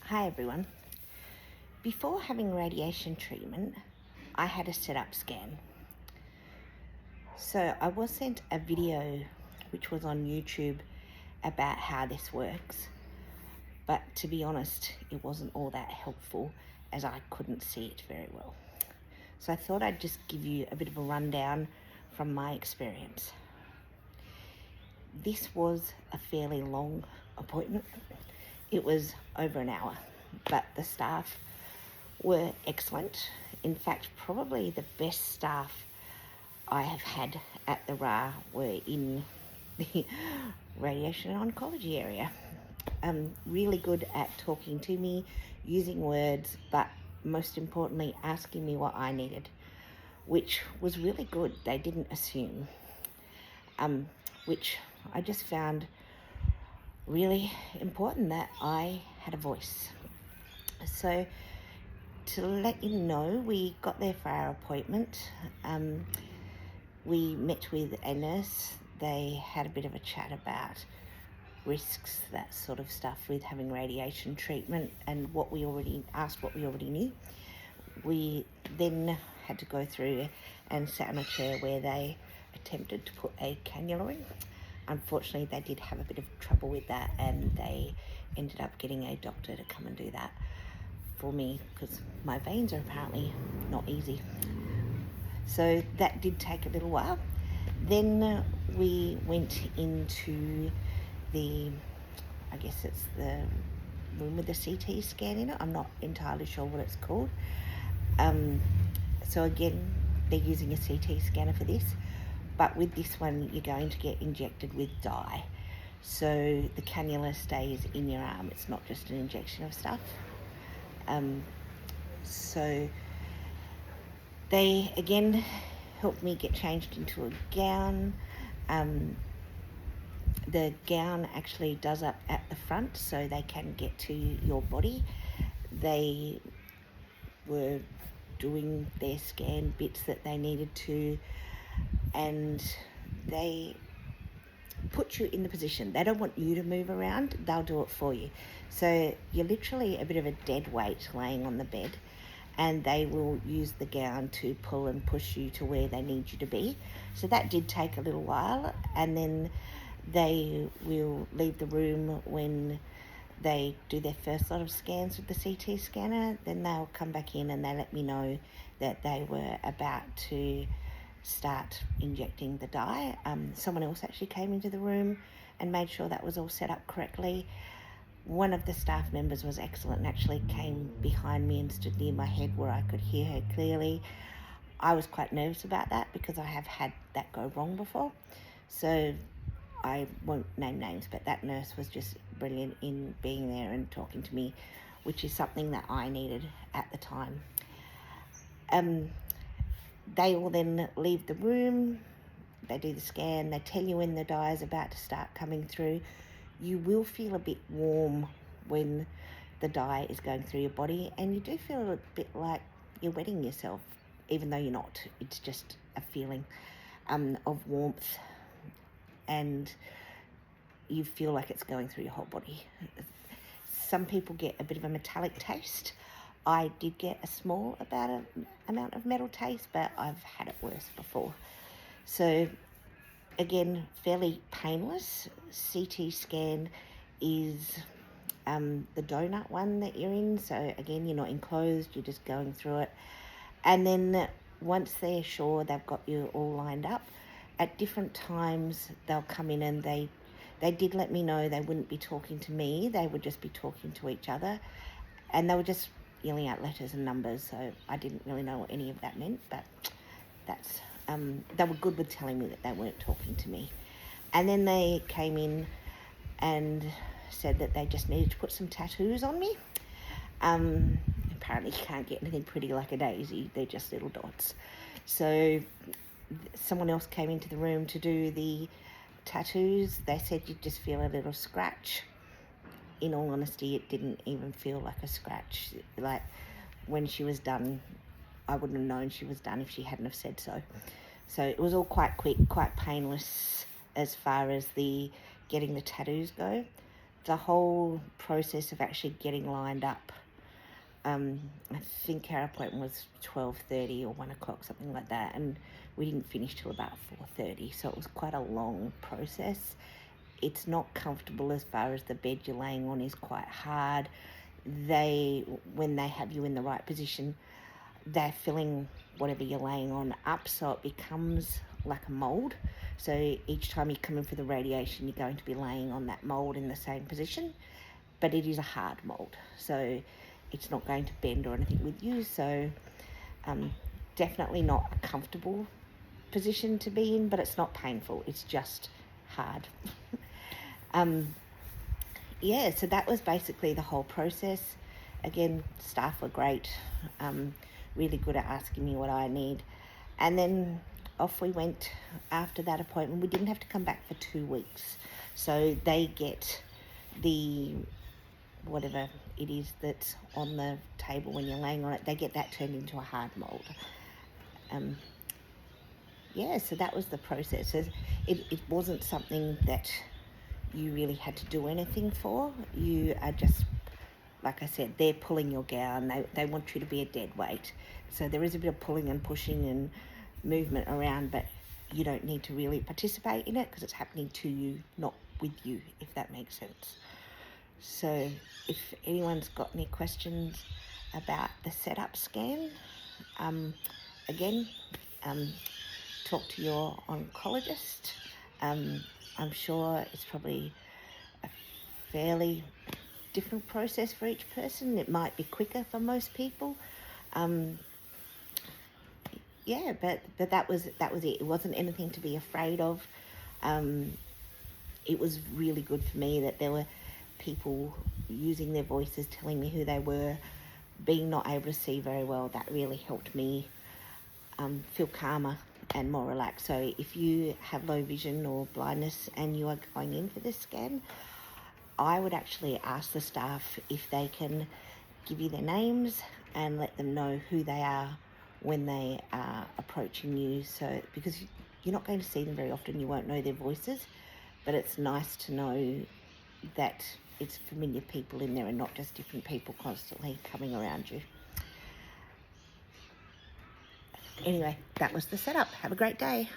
Hi everyone. Before having radiation treatment, I had a set-up scan. So I was sent a video which was on YouTube about how this works, but to be honest, it wasn't all that helpful as I couldn't see it very well. So I thought I'd just give you a bit of a rundown from my experience. This was a fairly long appointment. It was over an hour, but the staff were excellent. In fact, probably the best staff I have had at the RA were in the radiation and oncology area. Really good at talking to me, using words, but most importantly, asking me what I needed, which was really good. They didn't assume, which I just found really important, that I had a voice. So to let you know, we got there for our appointment. We met with a nurse. They had a bit of a chat about risks, that sort of stuff, with having radiation treatment, and what we already knew. We then had to go through and sat in a chair where they attempted to put a cannula in. Unfortunately, they did have a bit of trouble with that, and they ended up getting a doctor to come and do that for me because my veins are apparently not easy. So that did take a little while. Then we went into I guess it's the room with the CT scan in it. I'm not entirely sure what it's called. So again, they're using a CT scanner for this, but with this one, you're going to get injected with dye. So the cannula stays in your arm. It's not just an injection of stuff. So they again helped me get changed into a gown. The gown actually does up at the front so they can get to your body. They were doing their scan bits that they needed to, and they put you in the position. They don't want you to move around, they'll do it for you. So you're literally a bit of a dead weight laying on the bed, and they will use the gown to pull and push you to where they need you to be. So that did take a little while, and then they will leave the room when they do their first lot of scans with the CT scanner. Then they'll come back in and they let me know that they were about to start injecting the dye. Someone else actually came into the room and made sure that was all set up correctly. One of the staff members was excellent and actually came behind me and stood near my head where I could hear her clearly. I was quite nervous about that because I have had that go wrong before. So I won't name names, but that nurse was just brilliant in being there and talking to me, which is something that I needed at the time. They will then leave the room, they do the scan, they tell you when the dye is about to start coming through. You will feel a bit warm when the dye is going through your body, and you do feel a bit like you're wetting yourself, even though you're not. It's just a feeling of warmth, and you feel like it's going through your whole body. Some people get a bit of a metallic taste. I did get a small amount of metal taste, but I've had it worse before. So again, fairly painless. CT scan is the donut one that you're in. So again, you're not enclosed, you're just going through it. And then once they're sure they've got you all lined up, at different times they'll come in, and they did let me know they wouldn't be talking to me, they would just be talking to each other, and they were just yelling out letters and numbers, so I didn't really know what any of that meant, but that's they were good with telling me that they weren't talking to me. And then they came in and said that they just needed to put some tattoos on me. Apparently you can't get anything pretty like a daisy, they're just little dots. So someone else came into the room to do the tattoos. They said you'd just feel a little scratch. In all honesty, it didn't even feel like a scratch. Like when she was done, I wouldn't have known she was done if she hadn't have said so. So it was all quite quick, quite painless as far as the getting the tattoos go. the whole process of actually getting lined up, I think our appointment was 12:30 or 1 o'clock, something like that, and we didn't finish till about 4:30, so it was quite a long process. It's not comfortable as far as the bed you're laying on is quite hard. When they have you in the right position, they're filling whatever you're laying on up, so it becomes like a mould. So each time you come in for the radiation, you're going to be laying on that mould in the same position, but it is a hard mould, so it's not going to bend or anything with you. So definitely not a comfortable position to be in, but it's not painful, it's just hard. Yeah, so that was basically the whole process. Again, staff were great, really good at asking me what I need. And then off we went after that appointment. We didn't have to come back for 2 weeks. So they get the, whatever it is that's on the table when you're laying on it, they get that turned into a hard mould. Yeah, so that was the process. It wasn't something that you really had to do anything for. You are just, like I said, they're pulling your gown. They want you to be a dead weight. So there is a bit of pulling and pushing and movement around, but you don't need to really participate in it because it's happening to you, not with you, if that makes sense. So if anyone's got any questions about the setup scan, again, talk to your oncologist. I'm sure it's probably a fairly different process for each person. It might be quicker for most people. Yeah, but that was it. It wasn't anything to be afraid of. It was really good for me that there were people using their voices, telling me who they were. Being not able to see very well, that really helped me feel calmer and more relaxed. So if you have low vision or blindness and you are going in for this scan, I would actually ask the staff if they can give you their names and let them know who they are when they are approaching you. So because you're not going to see them very often, you won't know their voices, but it's nice to know that it's familiar people in there and not just different people constantly coming around you. Anyway, that was the setup. Have a great day.